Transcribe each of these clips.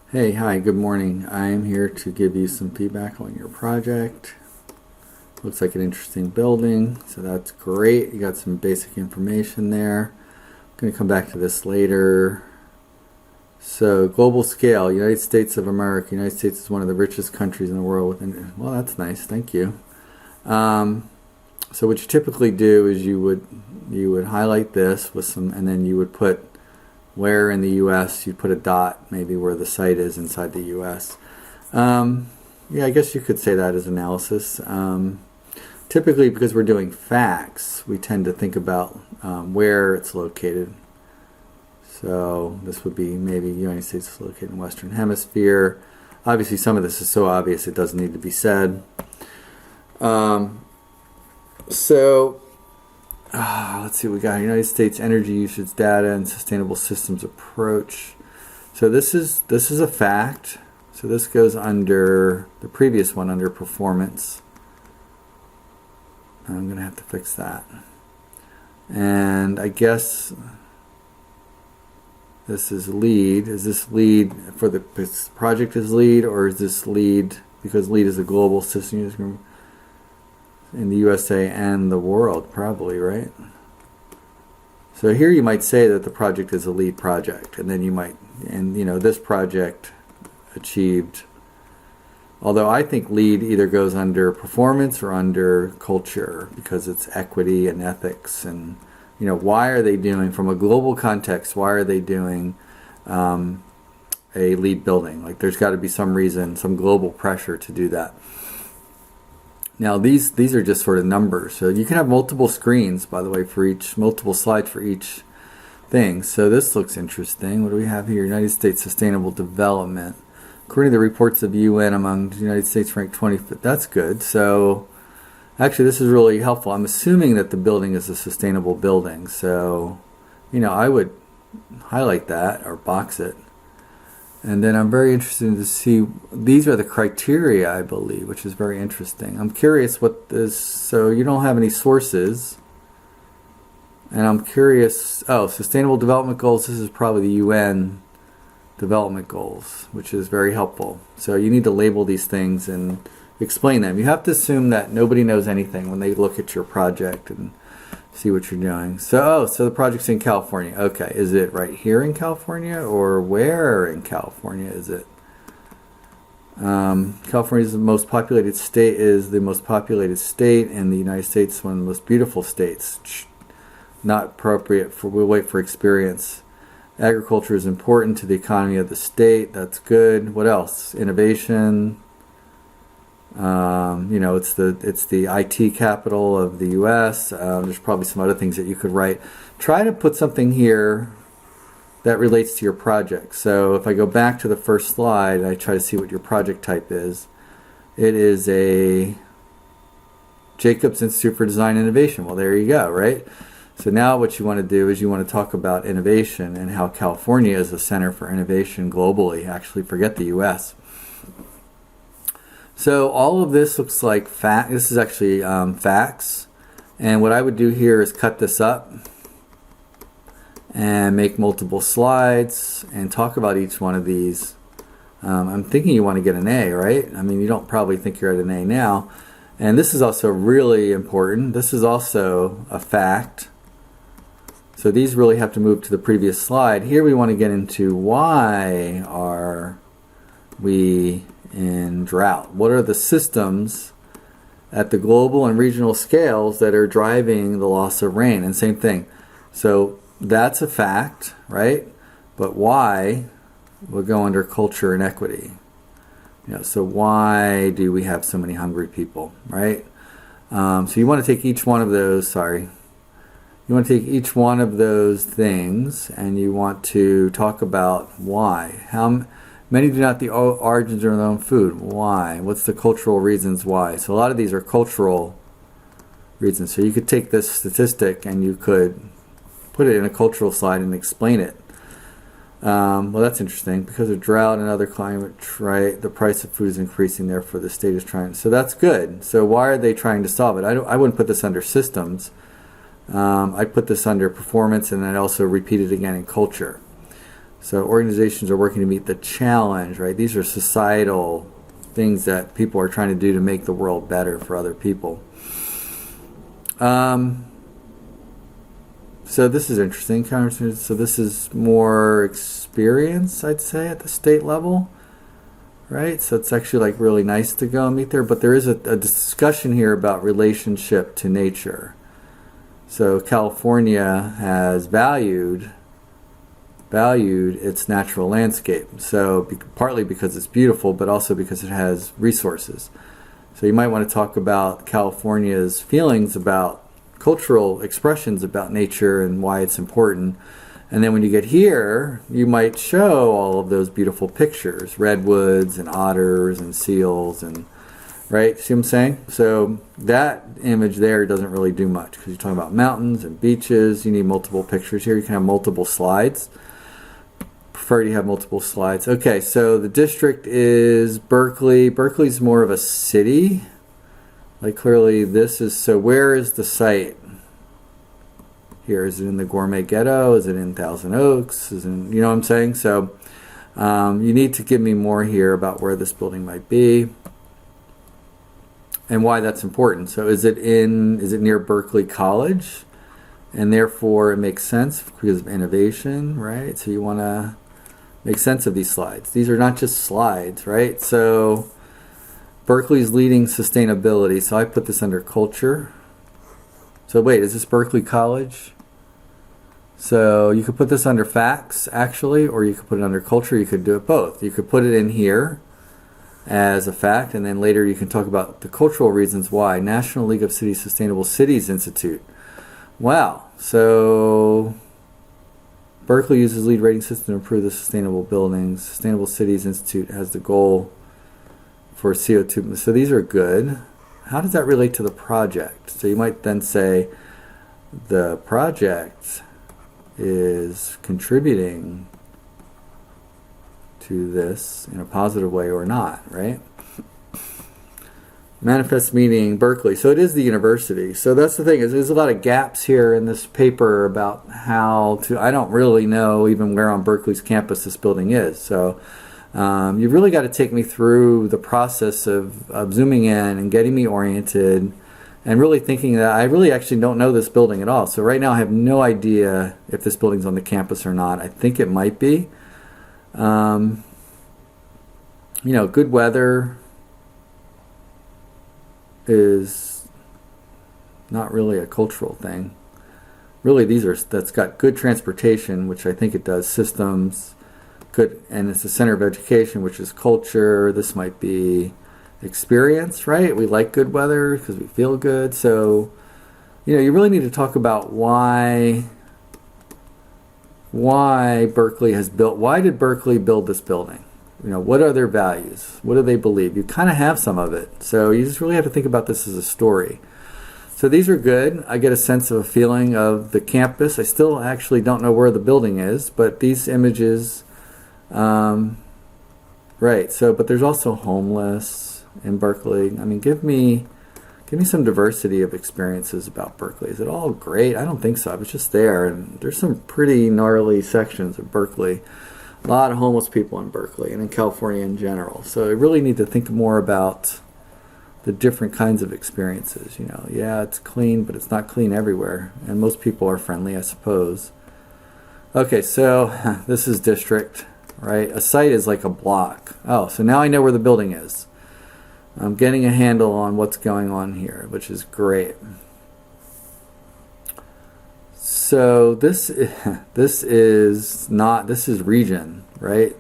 Hey, hi, good morning. I am here to give you some feedback on your project. Looks like an interesting building, so that's great. You got some basic information there. I'm going to come back to this later. So, global scale, United States of America. United States is one of the richest countries in the world. Well, that's nice, thank you. So what you typically do is you would highlight this with some, and then you would put where in the U.S. you'd put a dot, maybe where the site is inside the U.S. Yeah, I guess you could say that as analysis. Typically, because we're doing facts, we tend to think about where it's located. So this would be maybe the United States is located in the Western Hemisphere. Obviously, some of this is so obvious it doesn't need to be said. Let's see what we got. United States energy usage data and sustainable systems approach. So this is a fact. So this goes under the previous one, under performance. I'm going to have to fix that. And I guess this is lead. Is this lead for this project is lead, or is this lead because lead is a global system in the USA and the world, probably, right? So here you might say that the project is a lead project, and then you might, this project achieved, although I think lead either goes under performance or under culture, because it's equity and ethics, and why are they doing, from a global context, why are they doing a lead building? Like, there's got to be some reason, some global pressure to do that. Now these are just sort of numbers, so you can have multiple screens, by the way, multiple slides for each thing. So this looks interesting. What do we have here? United States Sustainable Development. According to the reports of lwin, among the United States ranked 25th. That's good. So actually this is really helpful. I'm assuming that the building is a sustainable building. So, I would highlight that or box it. And then I'm very interested to see, these are the criteria, I believe, which is very interesting. I'm curious what this, so you don't have any sources. And I'm curious, Sustainable Development Goals, this is probably the UN Development Goals, which is very helpful. So you need to label these things and explain them. You have to assume that nobody knows anything when they look at your project and see what you're doing. So the project's in California. Okay, is it right here in California, or where in California is it? California is the most populated state. In the United States, one of the most beautiful states. Not appropriate for. We'll wait for experience. Agriculture is important to the economy of the state. That's good. What else? Innovation. It's the IT capital of the U.S. There's probably some other things that you could write. Try to put something here that relates to your project. So if I go back to the first slide and I try to see what your project type is, it is a Jacobs Institute for Design and Innovation. Well, there you go, right? So now what you want to do is you want to talk about innovation and how California is a center for innovation globally. Actually, forget the U.S. So all of this looks like fact. This is actually facts. And what I would do here is cut this up and make multiple slides and talk about each one of these. I'm thinking you want to get an A, right? I mean, you don't probably think you're at an A now. And this is also really important. This is also a fact. So these really have to move to the previous slide. Here we want to get into why are we in drought? What are the systems at the global and regional scales that are driving the loss of rain? And same thing. So that's a fact, right? But why will go under culture and equity. So why do we have so many hungry people, right? So you want to take each one of those, you want to take each one of those things and you want to talk about why. How many do not the origins of their own food? Why? What's the cultural reasons why? So a lot of these are cultural reasons. So you could take this statistic and you could put it in a cultural slide and explain it. Well, that's interesting. Because of drought and other climate, right, the price of food is increasing, therefore the state is trying. So that's good. So why are they trying to solve it? I wouldn't put this under systems. I'd put this under performance, and I'd also repeat it again in culture. So organizations are working to meet the challenge, right? These are societal things that people are trying to do to make the world better for other people. So this is interesting. So this is more experience, I'd say, at the state level, right? So it's actually like really nice to go and meet there. But there is a discussion here about relationship to nature. So California has valued its natural landscape. So partly because it's beautiful, but also because it has resources. So you might want to talk about California's feelings about cultural expressions about nature and why it's important. And then when you get here, you might show all of those beautiful pictures, redwoods and otters and seals, and right? See what I'm saying? So that image there doesn't really do much because you're talking about mountains and beaches. You need multiple pictures here. You can have multiple slides. Prefer to have multiple slides. Okay, so the district is Berkeley. Berkeley's more of a city. Like clearly this is, so where is the site? Here, is it in the Gourmet Ghetto? Is it in Thousand Oaks? Is it in, you know what I'm saying? So you need to give me more here about where this building might be and why that's important. So is it near Berkeley College? And therefore it makes sense because of innovation, right? So you want to make sense of these slides. These are not just slides, right? So Berkeley's leading sustainability. So I put this under culture. So wait, is this Berkeley College? So you could put this under facts, actually, or you could put it under culture. You could do it both. You could put it in here as a fact, and then later you can talk about the cultural reasons why. National League of Cities Sustainable Cities Institute. Wow. So Berkeley uses lead rating system to improve the sustainable buildings. Sustainable Cities Institute has the goal for CO2. So these are good. How does that relate to the project? So you might then say the project is contributing to this in a positive way or not, right? Manifest meaning Berkeley. So it is the university. So that's the thing, is there's a lot of gaps here in this paper about how to, I don't really know even where on Berkeley's campus this building is. So you've really got to take me through the process of zooming in and getting me oriented and really thinking that I really actually don't know this building at all. So right now I have no idea if this building's on the campus or not. I think it might be. You know, good weather is not really a cultural thing. Really, that's got good transportation, which I think it does, systems, good, and it's the center of education, which is culture. This might be experience, right? We like good weather because we feel good. So, you know, you really need to talk about why Berkeley has built, why did Berkeley build this building? You know, what are their values? What do they believe? You kind of have some of it. So you just really have to think about this as a story. So these are good. I get a sense of a feeling of the campus. I still actually don't know where the building is, but these images, right. So, but there's also homeless in Berkeley. I mean, give me some diversity of experiences about Berkeley. Is it all great? I don't think so. I was just there, and there's some pretty gnarly sections of Berkeley. A lot of homeless people in Berkeley and in California in general. So I really need to think more about the different kinds of experiences. You know, yeah, it's clean, but it's not clean everywhere. And most people are friendly, I suppose. Okay, so this is district, right? A site is like a block. Oh, so now I know where the building is. I'm getting a handle on what's going on here, which is great. So this is region, right?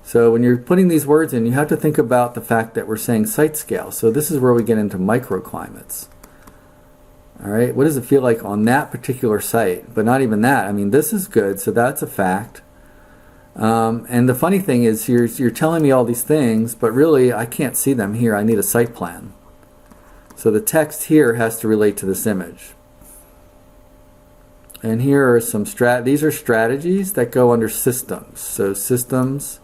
So when you're putting these words in, you have to think about the fact that we're saying site scale. So this is where we get into microclimates. All right, what does it feel like on that particular site? But not even that. I mean, this is good, so that's a fact. And the funny thing is, you're telling me all these things, but really I can't see them here. I need a site plan. So the text here has to relate to this image. And here are some these are strategies that go under systems. So systems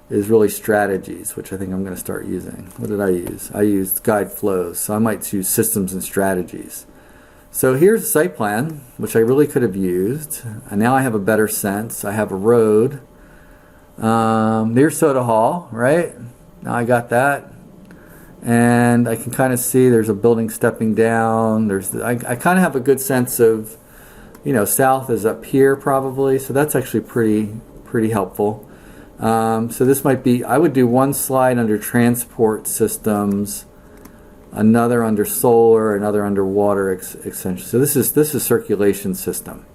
is really strategies, which I think I'm going to start using. What did I use? I used guide flows. So I might use systems and strategies. So here's a site plan, which I really could have used. And now I have a better sense. I have a road near Soda Hall, right? Now I got that. And I can kind of see there's a building stepping down. I kind of have a good sense of, south is up here probably. So that's actually pretty helpful. So this might be, I would do one slide under transport systems, another under solar, another under water extension. So this is circulation system.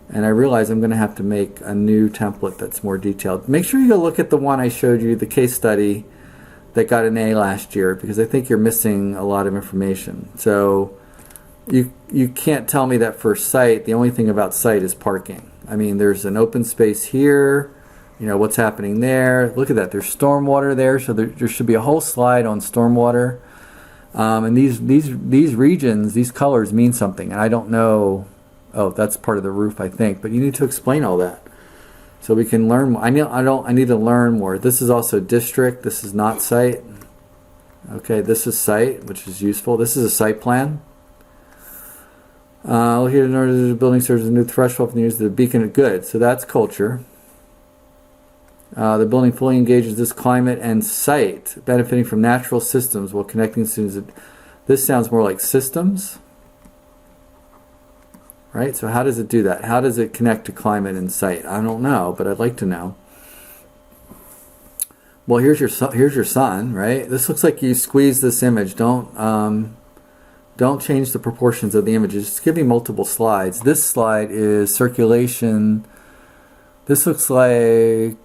And I realize I'm going to have to make a new template that's more detailed. Make sure you go look at the one I showed you, the case study that got an A last year, because I think you're missing a lot of information. So you can't tell me that for site, the only thing about site is parking. I mean, there's an open space here, what's happening there. Look at that, there's stormwater there, so there should be a whole slide on stormwater. And these regions, these colors mean something, and I don't know. Oh, that's part of the roof, I think, but you need to explain all that. So we can learn more. I need to learn more. This is also district. This is not site. Okay, this is site, which is useful. This is a site plan. Located in order to the building serves as a new threshold for the use of the beacon. Good. So that's culture. The building fully engages this climate and site, benefiting from natural systems while connecting students. This sounds more like systems. Right? So how does it do that? How does it connect to climate and site? I don't know, but I'd like to know. Well, here's your sun, right? This looks like you squeeze this image. Don't change the proportions of the images. Just give me multiple slides. This slide is circulation. This looks like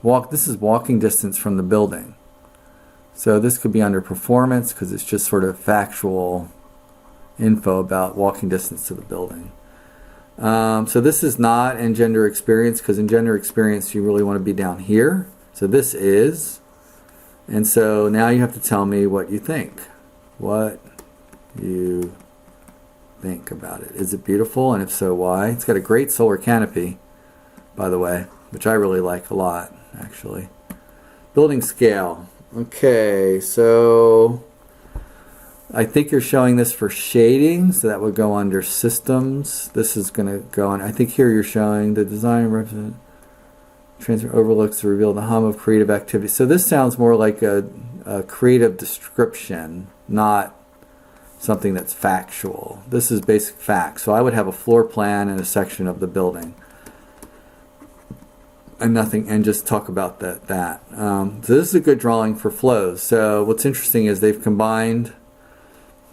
this is walking distance from the building. So this could be under performance because it's just sort of factual info about walking distance to the building. So this is not engender experience, because engender experience you really want to be down here. So this is, and so now you have to tell me what you think. What you think about it. Is it beautiful, and if so, why? It's got a great solar canopy, by the way, which I really like a lot, actually. Building scale. Okay, so I think you're showing this for shading, so that would go under systems. This is going to go on. I think here you're showing the design represent transfer overlooks to reveal the hum of creative activity. So this sounds more like a creative description, not something that's factual. This is basic facts. So I would have a floor plan and a section of the building, and nothing, and just talk about that. So this is a good drawing for flows. So what's interesting is they've combined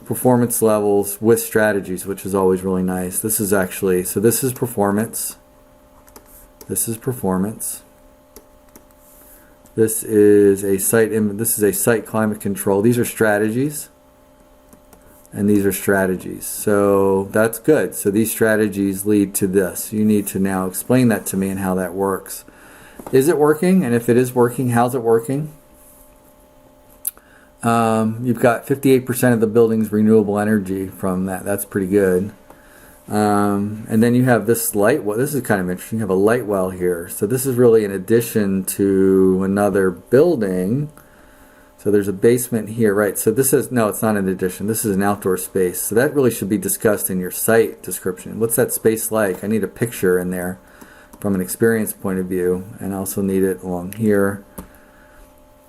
performance levels with strategies, which is always really nice. This is actually, so this is performance. This is performance. This is a site climate control. These are strategies. And these are strategies. So that's good. So these strategies lead to this. You need to now explain that to me and how that works. Is it working? And if it is working, how's it working? You've got 58% of the building's renewable energy from that. That's pretty good. And then you have this light well. This is kind of interesting. You have a light well here. So this is really in addition to another building. So there's a basement here, right? So this is, no, it's not an addition. This is an outdoor space. So that really should be discussed in your site description. What's that space like? I need a picture in there from an experience point of view, and I also need it along here.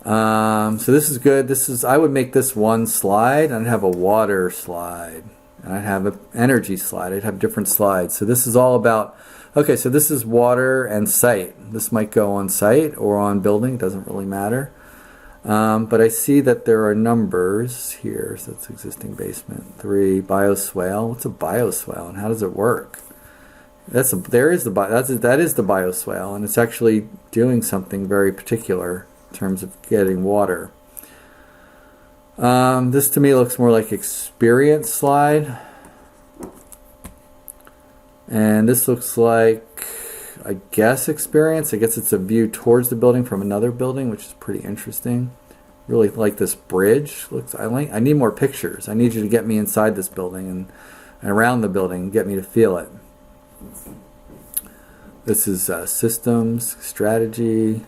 So this is good. I would make this one slide, and I'd have a water slide, and I'd have an energy slide. I'd have different slides. So this is all about, okay, so this is water and site. This might go on site or on building. It doesn't really matter. But I see that there are numbers here. So that's existing basement. 3, bioswale. What's a bioswale, and how does it work? That is the bioswale, and it's actually doing something very particular in terms of getting water. This to me looks more like experience slide, and this looks like, I guess, experience. I guess it's a view towards the building from another building, which is pretty interesting. Really like this bridge. I need more pictures. I need you to get me inside this building and around the building, get me to feel it. This is systems, strategy.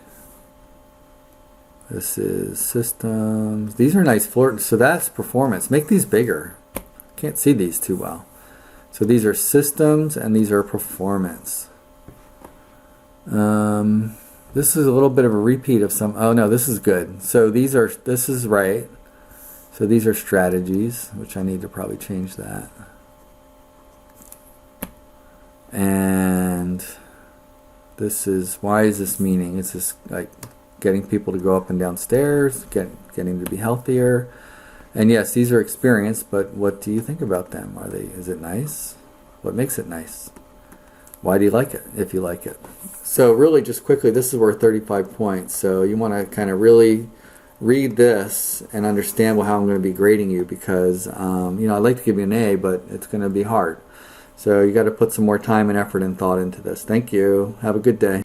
This is systems. These are nice floors. So that's performance. Make these bigger. can't see these too well. So these are systems and these are performance. This is a little bit of a repeat of some. Oh no, this is good. So this is right. So these are strategies, which I need to probably change that. And this is, why is this meaning? It's just like getting people to go up and down stairs, getting to be healthier. And yes, these are experience, but what do you think about them? Is it nice? What makes it nice? Why do you like it, if you like it? So really, just quickly, this is worth 35 points. So you want to kind of really read this and understand how I'm going to be grading you, because I'd like to give you an A, but it's going to be hard. So you got to put some more time and effort and thought into this. Thank you. Have a good day.